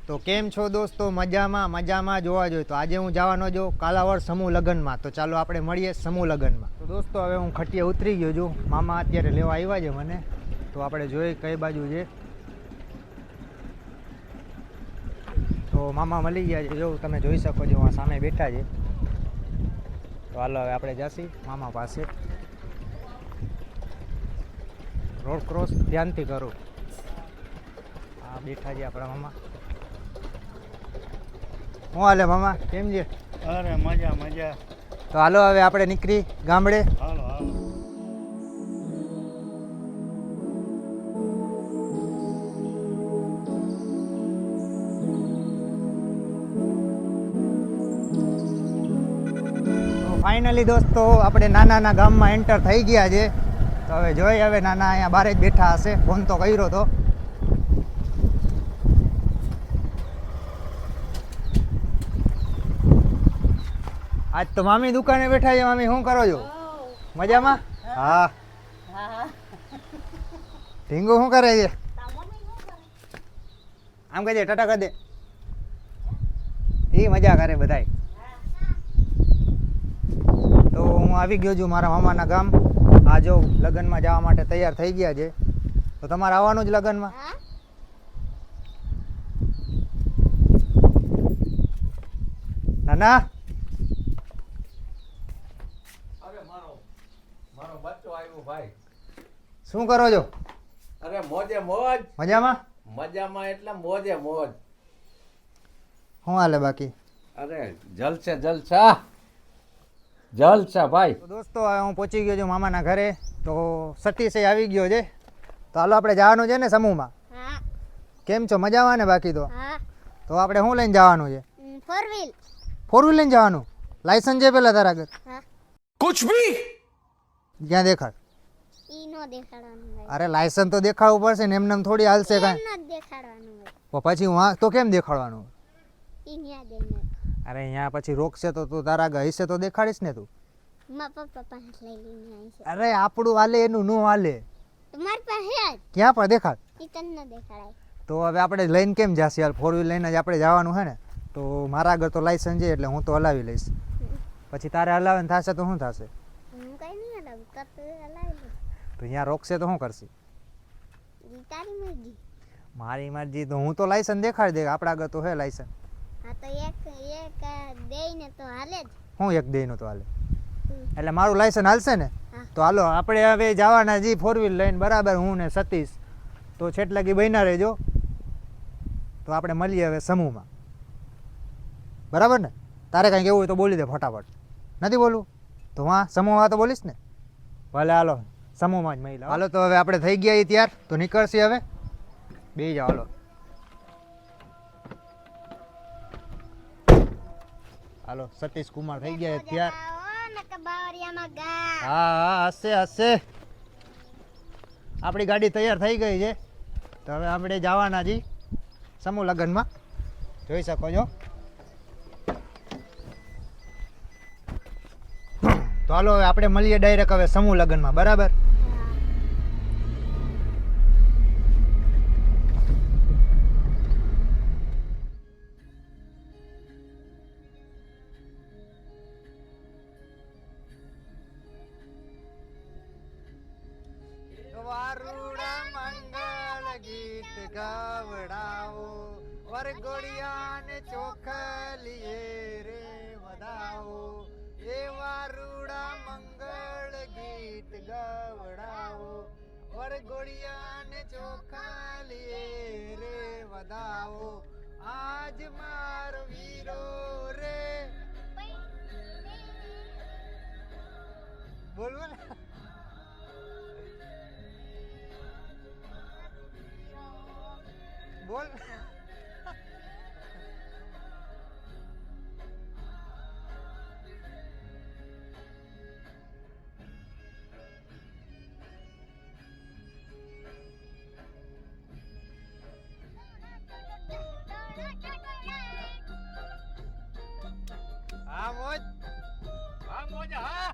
તો કેમ છો દોસ્તો? મજામાં જોવા જોઈએ તો આજે હું જવાનો છું કાલાવડ સમૂહ લગ્નમાં. તો ચાલો આપણે મળીએ સમૂહ લગ્નમાં. તો દોસ્તો હવે હું ખટીએ ઉતરી ગયો છું. મામા અત્યારે લેવા આવ્યા છે મને, તો આપણે જોઈએ કઈ બાજુ છે. તો મામા મળી ગયા છે, જો તમે જોઈ શકો છો આ સામે બેઠા છે. તો હાલો હવે આપણે જઈશું મામા પાસે. રોડ ક્રોસ ધ્યાનથી કરો. હા બેઠા છે આપણા મામા. હું હાલે મામા, કેમ છે? અરે મજા. તો હાલો હવે આપણે નીકળી ગામડે. હાલો. તો ફાઇનલી દોસ્તો આપણે નાના ગામમાં એન્ટર થઈ ગયા છે. તો હવે જોઈ, હવે નાના અહીંયા બહાર જ બેઠા હશે. ફોન તો કર્યો તો. આજ તો મામી દુકાને બેઠા છે. મામી શું કરો છો? મજામાં? હા. ઢીંગુ શું કરે છે? આમ કહેજે, ટાટા કરી દે. એ મજા કરે બધાય. તો હું આવી ગયો છું મારા મામાના ગામ. આ જો લગ્નમાં જવા માટે તૈયાર થઈ ગયા છે. તો તમારે આવવાનું જ લગ્નમાં? નાના મારો બચ્ચો આવ્યો ભાઈ. શું કરો છો? અરે મોજે મોજ. મજામાં એટલે મોજે મોજ. શું હાલે બાકી? અરે જલસા ભાઈ. તો દોસ્તો હવે હું પહોંચી ગયો છું મામાના ઘરે. તો સતીશ આવી ગયો છે. તો હાલો આપણે જવાનું છે ને સમૂહમાં. કેમ છો? મજામાં ને? બાકી તો આપણે શું લઈને જવાનું છે? ફોર વ્હીલ લઈને જવાનું? લાયસન્સ છે પેલા તારા આગળ? कुछ भी ક્યાં દેખાડ? અરે લાયસન્સ તો દેખાડવું પડશે ને, એમને થોડી હાલશે કાંઈ. પછી હું તો કેમ દેખાડવાનું? અરે અહીંયા પછી રોકશે તો તું તારા આગળ હશે તો દેખાડીશ ને તું. અરે આપણું હાલે, એનું નો હાલે. ક્યાં પણ દેખાડ. તો હવે આપણે લઈને કેમ જાશે યાર? ફોર વ્હીલ લઈને જ આપણે જવાનું છે ને. તો મારા આગળ તો લાયસન્સ છે એટલે હું તો હલાવી લઈશ. પછી તારે હલાવે થશે તો શું થશે? તો અહીંયા રોકશે તો શું કરશે? મારી મરજી. તો હું તો લાયસન્સ દેખાડી દે, આપણા આગળ તો હે લાયસન્સ. હું એક દઈ નું તો હાલે? એટલે મારું લાયસન્સ હાલશે ને? તો હાલો આપણે હવે જવાના જી ફોર વ્હીલ લઈને, બરાબર? હું ને સતીશ. તો છેટ લગી બન્યા રહેજો. તો આપણે મળીએ હવે સમૂહમાં, બરાબર ને? તારે કાંઈ કેવું હોય તો બોલી દે ફટાફટ. નથી બોલવું તો હા સમૂહમાં તો બોલીશ ને? ભલે હાલો સમૂહમાં જ મહિલા. હાલો તો હવે આપણે થઈ ગયા ત્યાર, તો નીકળશે હવે. બે જાઓ હાલો. હાલો સતીશ કુમાર થઈ ગયા ત્યાર. હા હશે. આપણી ગાડી તૈયાર થઈ ગઈ છે. તો હવે આપણે જવાના જી સમૂહ લગ્નમાં. જોઈ શકો છો. તો હાલો હવે આપણે મળીએ ડાયરેક્ટ હવે સમૂહ લગ્નમાં, બરાબર? વારુડા મંગળ ગીત ગાવડાવો, વરઘોડિયાને ચોખલીએ રે વધાવો. એ વારુડા મંગળ ગીત ગાવડાવો, વરઘોડિયાને ચોખલીએ રે વધાવો. આજ મારો વીરો રે. બોલવો ને. બોલ. હા મોજ. હા.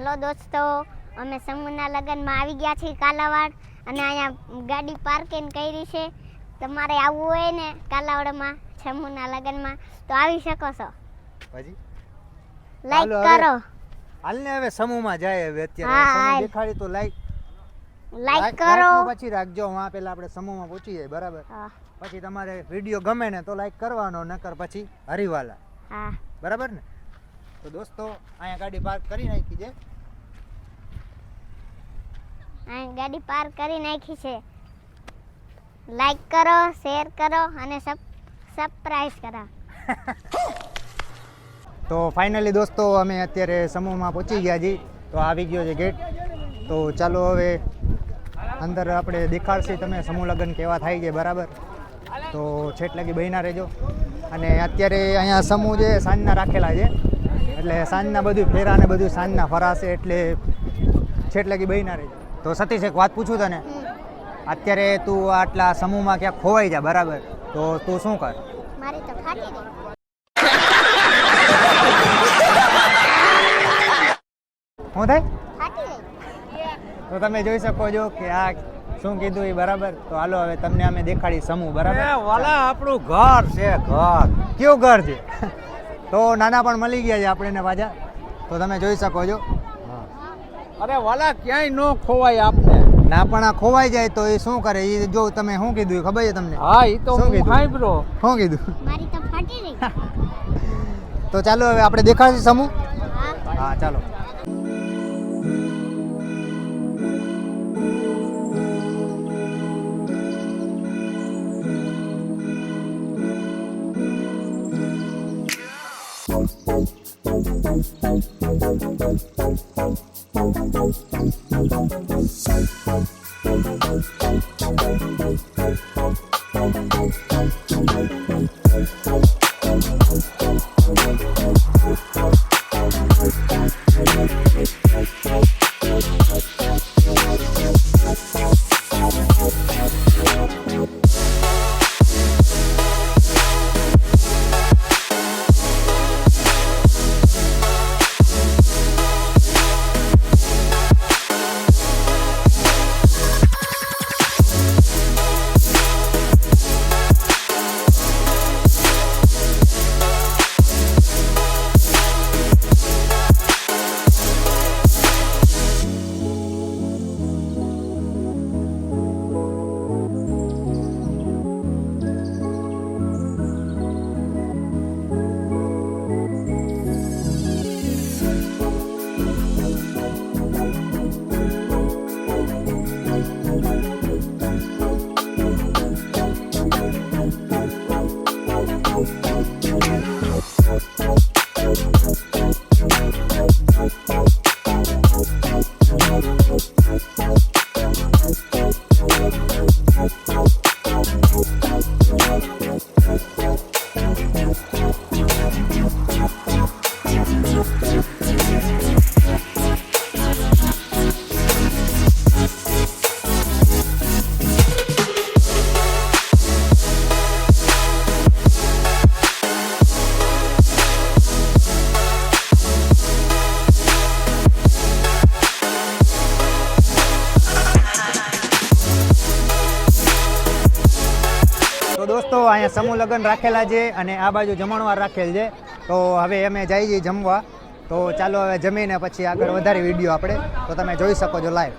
હલો દોસ્તો, અમે સમૂહના લગ્નમાં આવી ગયા છીએ કાલાવાડ અને અહીંયા ગાડી પાર્કિંગ કરી છે. તમારે આવવું હોય ને કાલાવાડમાં સમૂહના લગ્નમાં તો આવી શકો છો. પછી લાઈક હાલો હવે. કરો. હાલને હવે સમૂહમાં જાય હવે હા, અત્યારે સમૂહ હાલ. દેખાડી તો લાઈક લાઈક કરો. પછી રાખજો. વાં પેલા આપણે સમૂહમાં પહોંચી જાય બરાબર. હા પછી તમારે વિડીયો ગમે ને તો લાઈક કરવાનો, નકર પછી હરીવાલા. હા બરાબર ને? તો દોસ્તો અહીંયા ગાડી પાર્ક કરી નાખી છે. અહીં ગાડી પાર્ક કરી નાખી છે. લાઈક કરો, શેર કરો અને સબસ્ક્રાઇબ કરો. તો ફાઇનલી દોસ્તો અમે અત્યારે સમૂહમાં પહોંચી ગયા છીએ. તો આવી ગયો છે ગેટ. તો ચાલો હવે અંદર આપણે દેખાડશે તમે સમૂહ લગ્ન કેવા થાય છે બરાબર. તો છેટ લગી બહીના રહેજો. અને અત્યારે અહીંયા સમૂહ જે સાંજના રાખેલા છે, એટલે સાંજના બધું ફેરા ને બધું સાંજના ફરાશે, એટલે છેટ લગી બહીના રહેજો. તો સતીશ એક વાત પૂછું તને, અત્યારે તું આટલા સમૂહમાં ક્યાંક ખોવાઈ જા બરાબર, તો તું શું કર? મારી તો ફાટી ગઈ. શું થાય? ફાટી ગઈ. તો તમે જોઈ શકો છો કે આ શું કીધું એ બરાબર. તો હાલો હવે તમને અમે દેખાડી સમૂહ બરાબર. વાલા આપણું ઘર છે, ઘર. કયું ઘર છે? તો નાના પણ મળી ગયા છે આપણે પાછા. તો તમે જોઈ શકો છો. અરે વાલા ક્યાંય નો ખોવાય આપને. ના પણ આ ખોવાઈ જાય તો એ શું કરે? એ જો તમે શું કીધું એ ખબર છે તમને? હા ઈ તો શું હું કીધું? સાંભળો. શું કીધું? મારી તો ફાટી ગઈ. તો ચાલો હવે આપણે દેખાડશું સમૂહ. હા હા ચાલો. તો દોસ્તો અહીંયા સમૂહ લગ્ન રાખેલા છે અને આ બાજુ જમણવાર રાખેલ છે. તો હવે અમે જઈએ છીએ જમવા. તો ચાલો હવે જમીને પછી આગળ વધારે વિડીયો આપણે તો તમે જોઈ શકો છો લાઈવ.